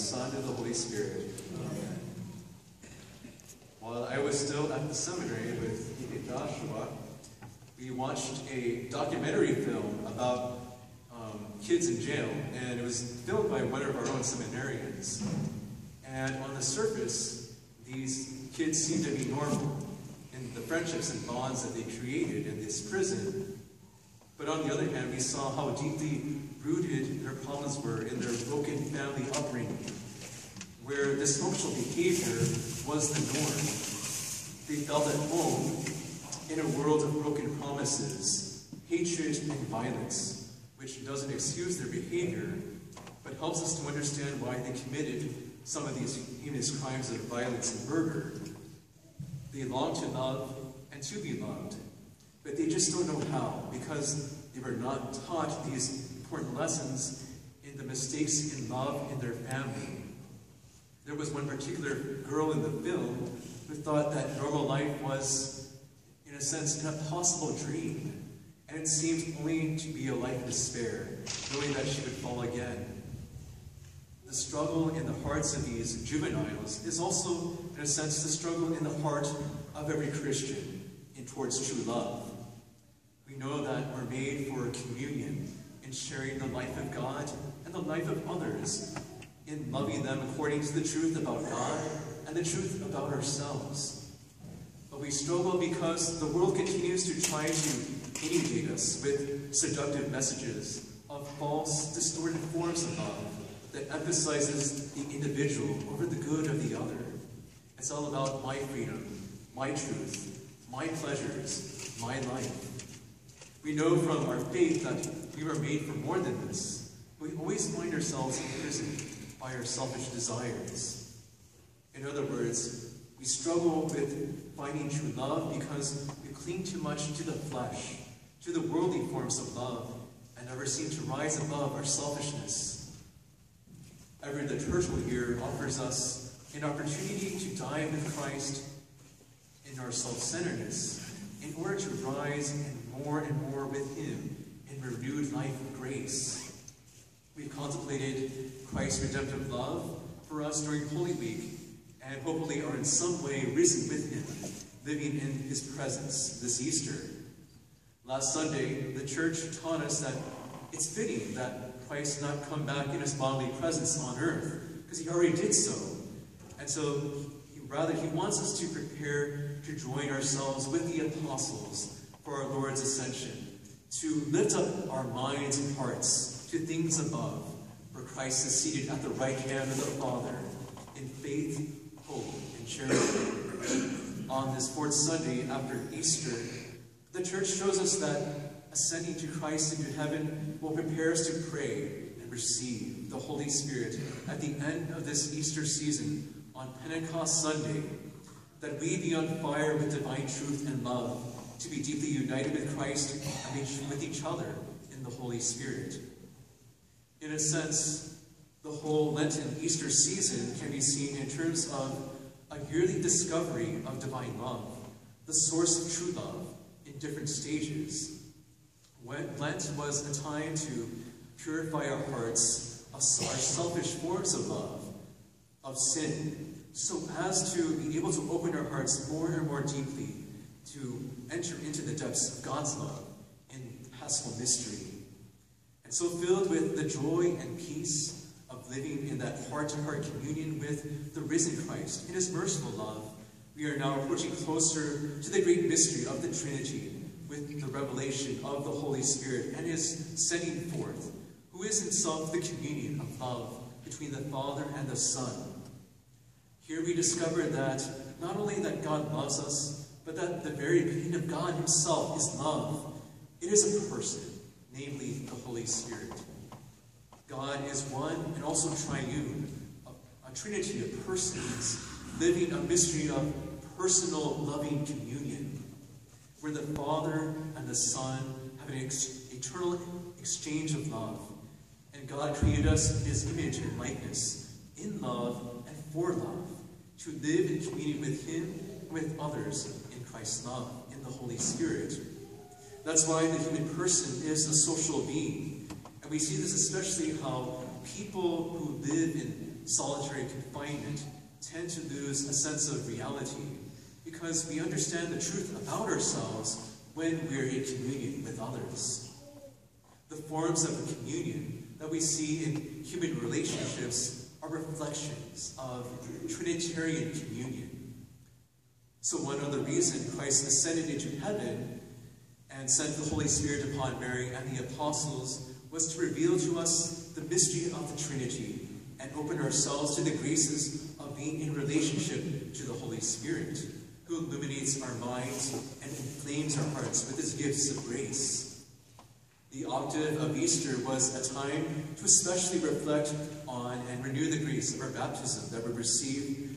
Son, and the Holy Spirit. Amen. While I was still at the seminary with Joshua, we watched a documentary film about kids in jail, and it was filmed by one of our own seminarians. And on the surface, these kids seemed to be normal in the friendships and bonds that they created in this prison. But on the other hand, we saw how deeply rooted their problems were in their broken family upbringing, where dysfunctional behavior was the norm. They felt at home in a world of broken promises, hatred, and violence, which doesn't excuse their behavior, but helps us to understand why they committed some of these heinous crimes of violence and murder. They long to love and to be loved, but they just don't know how, because they were not taught these important lessons in the mistakes in love in their family. There was one particular girl in the film who thought that normal life was, in a sense, an impossible dream, and it seemed only to be a life of despair, knowing that she would fall again. The struggle in the hearts of these juveniles is also, in a sense, the struggle in the heart of every Christian towards true love. We know that we're made for communion in sharing the life of God and the life of others, in loving them according to the truth about God and the truth about ourselves. But we struggle because the world continues to try to inundate us with seductive messages of false, distorted forms of love that emphasizes the individual over the good of the other. It's all about my freedom, my truth, my pleasures, my life. We know from our faith that we were made for more than this. We always find ourselves imprisoned by our selfish desires. In other words, we struggle with finding true love because we cling too much to the flesh, to the worldly forms of love, and never seem to rise above our selfishness. Every liturgical year offers us an opportunity to die with Christ in our self-centeredness in order to rise and more with Him in renewed life of grace. We've contemplated Christ's redemptive love for us during Holy Week, and hopefully are in some way risen with Him, living in His presence this Easter. Last Sunday, the Church taught us that it's fitting that Christ not come back in His bodily presence on earth, because He already did so. And so, He wants us to prepare to join ourselves with the apostles for our Lord's ascension, to lift up our minds and hearts to things above, where Christ is seated at the right hand of the Father, in faith, hope, and charity. On this fourth Sunday after Easter, the Church shows us that ascending to Christ into heaven will prepare us to pray and receive the Holy Spirit at the end of this Easter season on Pentecost Sunday, that we be on fire with divine truth and love, to be deeply united with Christ and with each other in the Holy Spirit. In a sense, the whole Lenten Easter season can be seen in terms of a yearly discovery of divine love, the source of true love in different stages. Lent was a time to purify our hearts of our selfish forms of love, of sin, so as to be able to open our hearts more and more deeply to enter into the depths of God's love in paschal mystery. And so filled with the joy and peace of living in that heart-to-heart communion with the risen Christ in His merciful love, we are now approaching closer to the great mystery of the Trinity with the revelation of the Holy Spirit and His sending forth, who is Himself the communion of love between the Father and the Son. Here we discover that not only that God loves us, but that the very being of God Himself is love. It is a person, namely the Holy Spirit. God is one and also triune, a trinity of persons, living a mystery of personal loving communion, where the Father and the Son have an eternal exchange of love. And God created us in His image and likeness, in love and for love, to live in communion with Him and with others in Christ's love, in the Holy Spirit. That's why the human person is a social being. And we see this especially how people who live in solitary confinement tend to lose a sense of reality because we understand the truth about ourselves when we're in communion with others. The forms of communion that we see in human relationships are reflections of Trinitarian communion. So one other reason Christ ascended into heaven and sent the Holy Spirit upon Mary and the apostles was to reveal to us the mystery of the Trinity and open ourselves to the graces of being in relationship to the Holy Spirit, who illuminates our minds and inflames our hearts with his gifts of grace. The octave of Easter was a time to especially reflect on and renew the grace of our baptism that we receive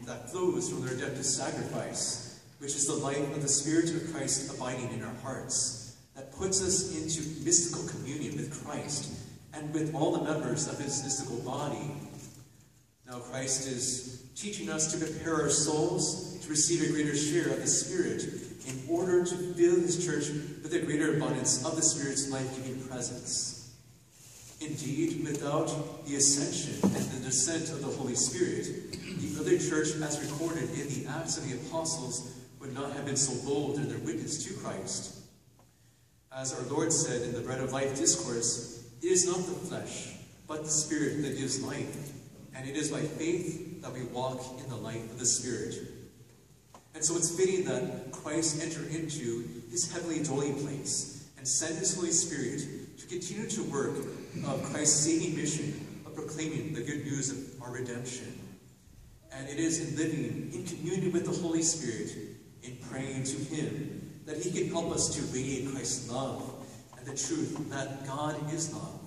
that flows from the redemptive sacrifice, which is the life of the Spirit of Christ abiding in our hearts, that puts us into mystical communion with Christ and with all the members of his mystical body. Now Christ is teaching us to prepare our souls to receive a greater share of the Spirit in order to fill his church with a greater abundance of the Spirit's life-giving presence. Indeed, without the ascension and the descent of the Holy Spirit, the early church, as recorded in the Acts of the Apostles, would not have been so bold in their witness to Christ. As our Lord said in the Bread of Life discourse, it is not the flesh, but the Spirit that gives life, and it is by faith that we walk in the light of the Spirit. And so it's fitting that Christ enter into his heavenly dwelling place and send his Holy Spirit to continue to work of Christ's saving mission of proclaiming the good news of our redemption. And it is in living in communion with the Holy Spirit, in praying to him, that he can help us to radiate Christ's love and the truth that God is love.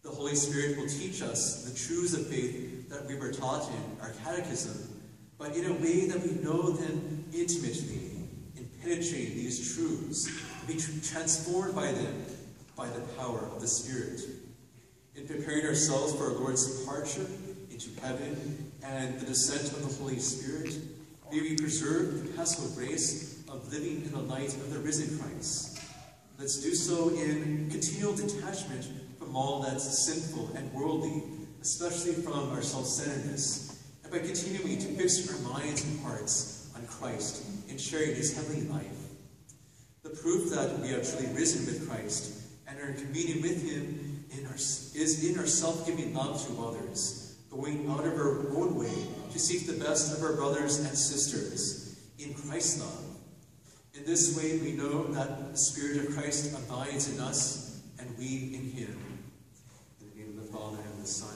The Holy Spirit will teach us the truths of faith that we were taught in our catechism, but in a way that we know them intimately, in penetrating these truths, and be transformed by them by the power of the Spirit. In preparing ourselves for our Lord's departure into heaven and the descent of the Holy Spirit, may we preserve the paschal grace of living in the light of the risen Christ. Let's do so in continual detachment from all that's sinful and worldly, especially from our self-centeredness, and by continuing to fix our minds and hearts on Christ in sharing his heavenly life. The proof that we have truly risen with Christ and are in communion with him is in our self-giving love to others, going out of our own way to seek the best of our brothers and sisters in Christ's love. In this way, we know that the Spirit of Christ abides in us and we in him. In the name of the Father, and the Son,